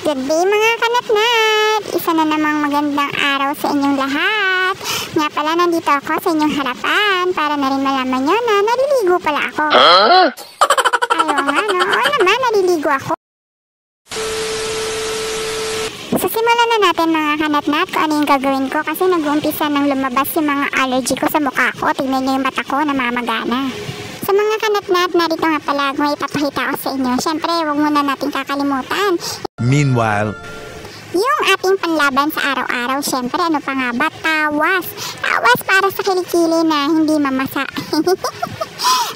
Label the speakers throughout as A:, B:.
A: Good day mga kanatnat! Isa na namang magandang araw sa inyong lahat. Nga pala, nandito ako sa inyong harapan para na rin malaman nyo na naliligo pala ako. Ayaw nga, no? Oo naman, naliligo ako. So, simulan na natin mga kanatnat kung ano yung gagawin ko kasi nag-uumpisa nang lumabas yung mga allergy ko sa mukha ko. Tingnan nyo yung mata ko, namamagana. Sa mga kanatnat, narito nga pala may ipapakita ko sa inyo. Siyempre, huwag muna natin kakalimutan.
B: Meanwhile,
A: yung ating panlaban sa araw-araw, siyempre, ano pa nga ba? Tawas. Tawas para sa kilikili na hindi mamasa.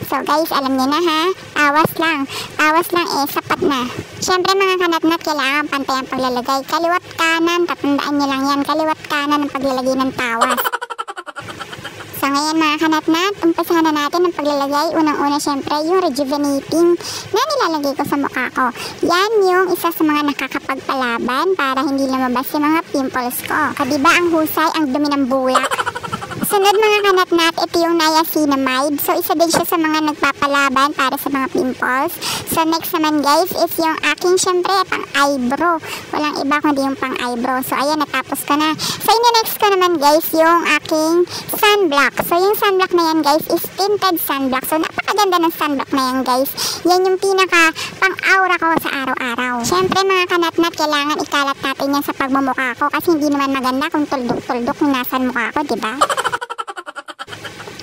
A: So guys, alam niyo na ha, tawas lang. Tawas lang sapat na. Siyempre mga kanatnat, kailangan pantay ang paglalagay. Kaliwat kanan, tatandaan niyo lang yan. Kaliwat kanan ang paglalagay ng tawas. So ngayon mga kanatnat, umpisahan na natin ang paglalagay. Unang-una syempre yung rejuvenating na nilalagay ko sa mukha ko. Yan yung isa sa mga nakakapagpalaban para hindi lumabas yung mga pimples ko. O diba ang husay, ang dumi ng bulak? Sunod mga kanatnat, ito yung niacinamide. So isa din siya sa mga nagpapalaban para sa mga pimples. So next naman guys is yung aking syempre pang eyebrow. Walang iba kundi yung pang eyebrow. So ayan, natapos ko na. So next ko naman guys yung aking sunblock. So yung sunblock na yan guys is tinted sunblock. So napakaganda ng sunblock na yan guys. Yan yung pinaka pang aura ko sa araw-araw. Syempre mga kanatnat, kailangan ikalat natin yan sa pagmumukha ko kasi hindi naman maganda kung tuldok-tuldok yung nasa mukha ko, diba?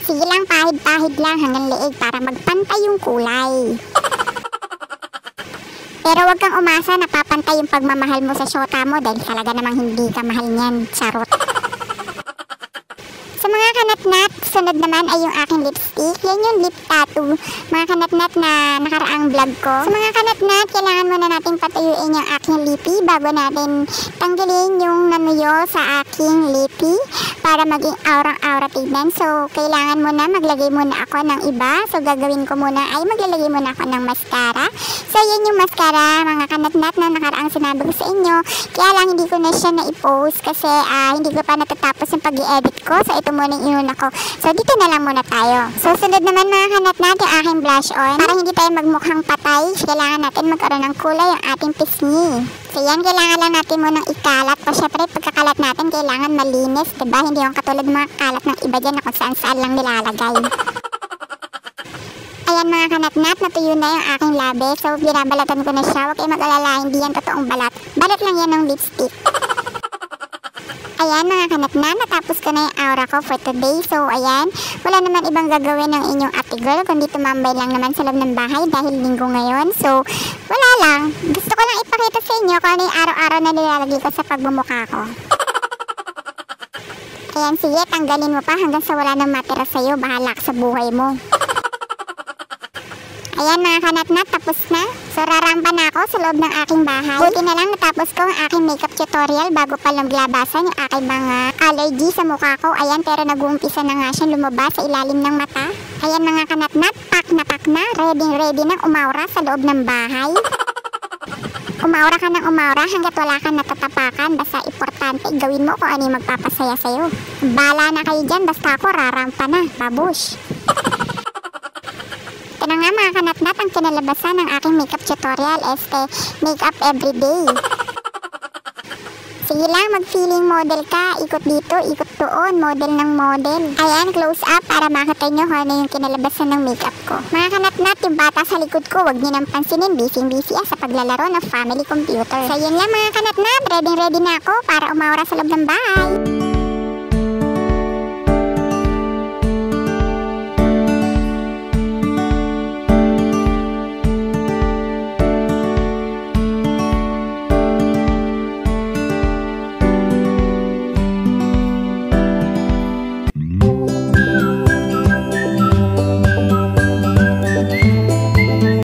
A: Sige lang, pahid-pahid lang hanggang leeg para magpantay yung kulay. Pero wag kang umasa na papantay yung pagmamahal mo sa syota mo dahil talaga namang hindi ka mahal niyan, charot. Sa mga kanatnat, sunod naman ay yung aking lipstick. Yan yung lip tattoo, mga kanatnat na nakaraang vlog ko. Sa mga kanatnat, kailangan muna natin patuyuin yung aking lipi bago natin tanggalin yung nanuyo sa aking lipi para maging aurang-aura tignan. So, kailangan muna maglagay muna ako ng iba. So, gagawin ko muna ay maglalagay muna ako ng mascara. So, yan yung mascara, mga kanatnat na nakaraang sinabi ko sa inyo. Kaya lang hindi ko na siya na-post kasi hindi ko pa natatapos yung pag-i-edit ko. So, ito muna yung inuna ko. So, dito na lang muna tayo. So, sunod naman mga kanatnat yung aking blush on. Para hindi tayo magmukhang patay, kailangan natin magkaroon ng kulay yung ating pisngi. So, yan, kailangan lang natin munang ikalat. O, syempre, pagkakalat natin, kailangan malinis. Diba? Hindi yung katulad mga kalat ng iba dyan na kung saan-saan lang nilalagay. Ayan mga kanatnat, natuyo na yung aking labi. So, binabalatan ko na siya. Huwag kayo mag-alala, hindi yan totoong balat. Balat lang yan ng lipstick. Ayan mga kanatnat, natapos ko na yung aura ko for today. So, ayan, wala naman ibang gagawin ng inyong ate girl, kundi tumambay lang naman sa loob ng bahay dahil linggo ngayon. So, wala lang. Gusto ko lang ipakita sa inyo kung ano yung araw-araw na nilalagay ko sa pagmumukha ko. Ayan, sige, tanggalin mo pa hanggang sa wala nang matira sa'yo. Bahala ka sa buhay mo. Ayan mga kanatnat, tapos na. So, rarampa na ako sa loob ng aking bahay. Buti na lang natapos ko ang aking makeup tutorial bago pa lumlabasan yung aking mga allergy sa mukha ko. Ayan, pero nag-uumpisa na nga siyang lumabas sa ilalim ng mata. Ayan mga kanatnat, pak na, ready na umaura sa loob ng bahay. Umaura ka ng umaura hanggat wala kang natatapakan. Basta importante, gawin mo kung ano yung magpapasaya sa'yo. Bala na kayo dyan, basta ako rarampa na, babush. Ito na nga mga kanatnat, ang kinalabasan ng aking makeup tutorial makeup everyday. Sige lang, mag-feeling model ka. Ikot dito, ikot doon, model ng model. Ayan, close up para makita nyo kung ano yung kinalabasan ng makeup ko. Mga kanatnat, yung bata sa likod ko, wag nyo nang pansinin. Busy sa paglalaro ng family computer. So yun lang mga kanatnat, ready na ako para umaura sa loob ng bahay.